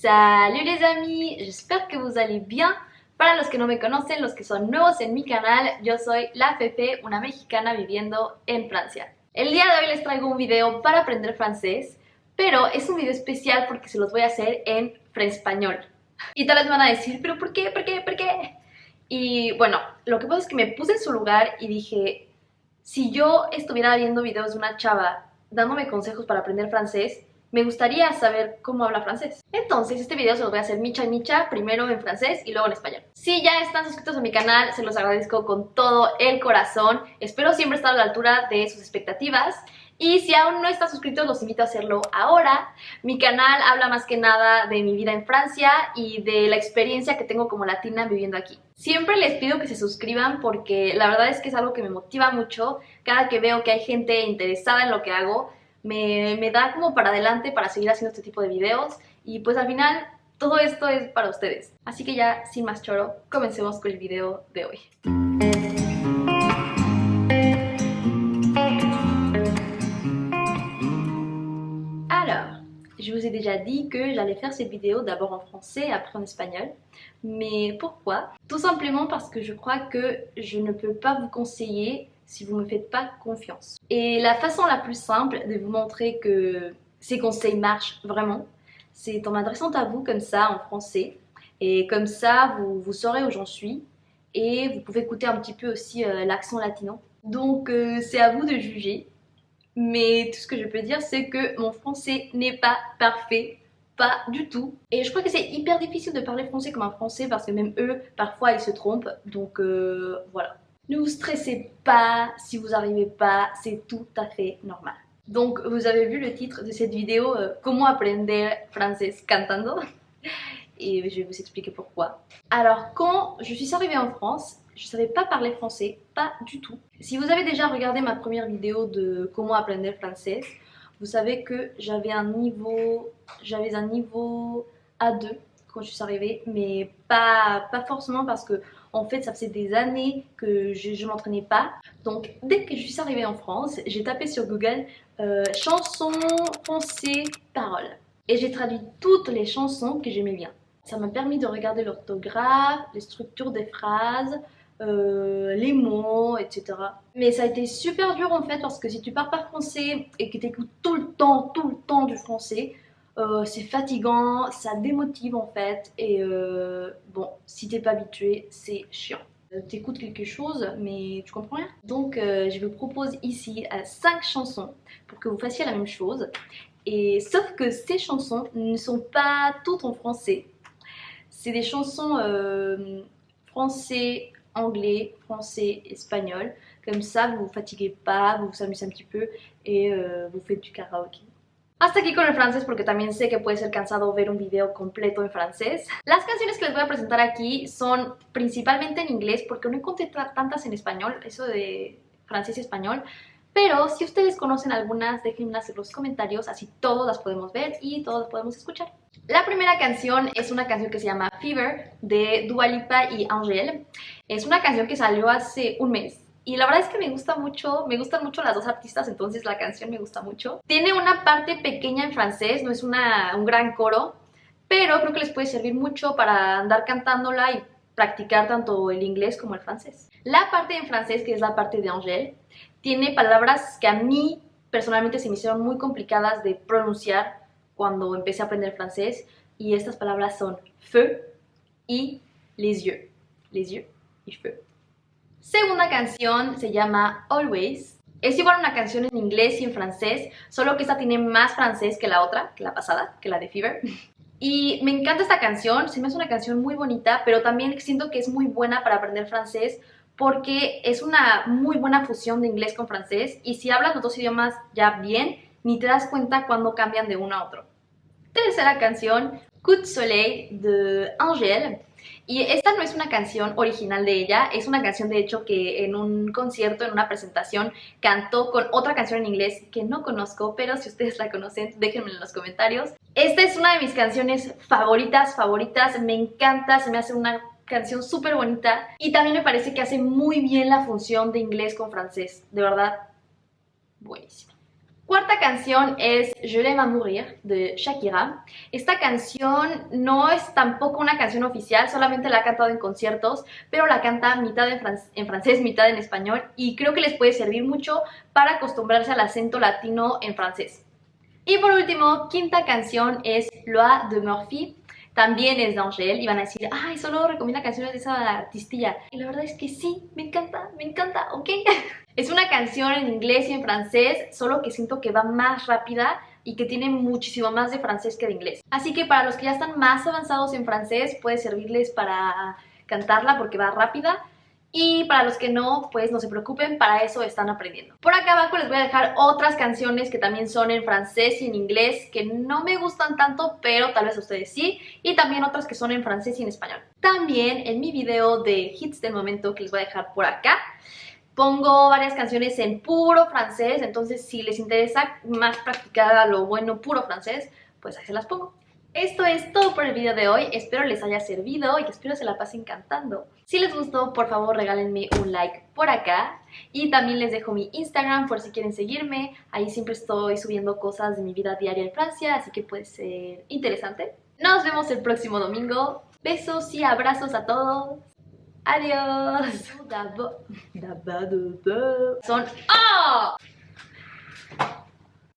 Salut les amis, j'espère que vous allez bien. Para los que no me conocen, los que son nuevos en mi canal, yo soy La Fefe, una mexicana viviendo en Francia. El día de hoy les traigo un video para aprender francés, pero es un video especial porque se los voy a hacer en español. Y tal vez van a decir, pero ¿por qué? ¿Por qué? ¿Por qué? Y bueno, lo que pasa es que me puse en su lugar y dije, si yo estuviera viendo videos de una chava dándome consejos para aprender francés, me gustaría saber cómo habla francés. Entonces este video se los voy a hacer micha y micha, primero en francés y luego en español. Si ya están suscritos a mi canal, se los agradezco con todo el corazón. Espero siempre estar a la altura de sus expectativas. Y si aún no están suscritos, los invito a hacerlo ahora. Mi canal habla más que nada de mi vida en Francia y de la experiencia que tengo como latina viviendo aquí. Siempre les pido que se suscriban porque la verdad es que es algo que me motiva mucho. Cada que veo que hay gente interesada en lo que hago, me da como para adelante para seguir haciendo este tipo de videos. Y pues al final todo esto es para ustedes. Así que ya sin más choro, comencemos con el video de hoy. Alors, je vous ai déjà dit que j'allais faire cette vidéo d'abord en français, après en espagnol. Mais pourquoi? Tout simplement parce que je crois que je ne peux pas vous conseiller si vous ne me faites pas confiance. Et la façon la plus simple de vous montrer que ces conseils marchent vraiment, c'est en m'adressant à vous comme ça en français. Et comme ça, vous saurez où j'en suis. Et vous pouvez écouter un petit peu aussi l'accent latino. Donc c'est à vous de juger. Mais tout ce que je peux dire, c'est que mon français n'est pas parfait. Pas du tout. Et je crois que c'est hyper difficile de parler français comme un français parce que même eux, parfois, ils se trompent. Donc voilà. Ne vous stressez pas si vous n'arrivez pas, c'est tout à fait normal. Donc vous avez vu le titre de cette vidéo, Comment aprender francés cantando. Et je vais vous expliquer pourquoi. Alors quand je suis arrivée en France, je ne savais pas parler français, pas du tout. Si vous avez déjà regardé ma première vidéo de Comment aprender francés, vous savez que j'avais un niveau A2 quand je suis arrivée, mais pas forcément parce que en fait ça faisait des années que je ne m'entraînais pas. Donc dès que je suis arrivée en France, j'ai tapé sur Google chansons français paroles et j'ai traduit toutes les chansons que j'aimais bien. Ça m'a permis de regarder l'orthographe, les structures des phrases, les mots, etc. Mais ça a été super dur en fait parce que si tu parles pas français et que tu écoutes tout le temps du français, c'est fatigant, ça démotive en fait et bon, si t'es pas habitué, c'est chiant. T'écoutes quelque chose mais tu comprends rien. Donc je vous propose ici 5 chansons pour que vous fassiez la même chose. Et sauf que ces chansons ne sont pas toutes en français. C'est des chansons français, anglais, français, espagnol. Comme ça, vous vous fatiguez pas, vous vous amusez un petit peu et vous faites du karaoke. Hasta aquí con el francés porque también sé que puede ser cansado ver un video completo en francés. Las canciones que les voy a presentar aquí son principalmente en inglés porque no encontré tantas en español, eso de francés y español. Pero si ustedes conocen algunas, déjenmelas en los comentarios, así todas las podemos ver y todas las podemos escuchar. La primera canción es una canción que se llama Fever de Dua Lipa y Angèle. Es una canción que salió hace un mes. Y la verdad es que me gustan mucho las dos artistas, entonces la canción me gusta mucho. Tiene una parte pequeña en francés, no es un gran coro, pero creo que les puede servir mucho para andar cantándola y practicar tanto el inglés como el francés. La parte en francés, que es la parte de Angèle, tiene palabras que a mí personalmente se me hicieron muy complicadas de pronunciar cuando empecé a aprender francés, y estas palabras son feu y les yeux y feu. Segunda canción se llama Always. Es igual una canción en inglés y en francés, solo que esta tiene más francés que la otra, que la pasada, que la de Fever. Y me encanta esta canción, se me hace una canción muy bonita, pero también siento que es muy buena para aprender francés porque es una muy buena fusión de inglés con francés y si hablas los dos idiomas ya bien, ni te das cuenta cuando cambian de uno a otro. Tercera canción, Coup de Soleil de Angèle. Y esta no es una canción original de ella, es una canción de hecho que en un concierto, en una presentación, cantó con otra canción en inglés que no conozco, pero si ustedes la conocen, déjenmelo en los comentarios. Esta es una de mis canciones favoritas, me encanta, se me hace una canción súper bonita y también me parece que hace muy bien la función de inglés con francés, de verdad, buenísima. Cuarta canción es Je l'aime à mourir de Shakira. Esta canción no es tampoco una canción oficial, solamente la ha cantado en conciertos, pero la canta mitad en francés, mitad en español y creo que les puede servir mucho para acostumbrarse al acento latino en francés. Y por último, quinta canción es Loi de Murphy. También es de Angèle y van a decir, ay, solo recomienda canciones de esa artistilla. Y la verdad es que sí, me encanta, ¿ok? Es una canción en inglés y en francés, solo que siento que va más rápida y que tiene muchísimo más de francés que de inglés. Así que para los que ya están más avanzados en francés, puede servirles para cantarla porque va rápida. Y para los que no, pues no se preocupen, para eso están aprendiendo. Por acá abajo les voy a dejar otras canciones que también son en francés y en inglés, que no me gustan tanto, pero tal vez a ustedes sí. Y también otras que son en francés y en español. También en mi video de hits del momento, que les voy a dejar por acá, pongo varias canciones en puro francés, entonces si les interesa más practicar a lo bueno puro francés, pues ahí se las pongo. Esto es todo por el video de hoy, espero les haya servido y espero se la pasen cantando. Si les gustó, por favor regálenme un like por acá y también les dejo mi Instagram por si quieren seguirme. Ahí siempre estoy subiendo cosas de mi vida diaria en Francia, así que puede ser interesante. Nos vemos el próximo domingo. Besos y abrazos a todos. Adiós. Son... ¡Oh!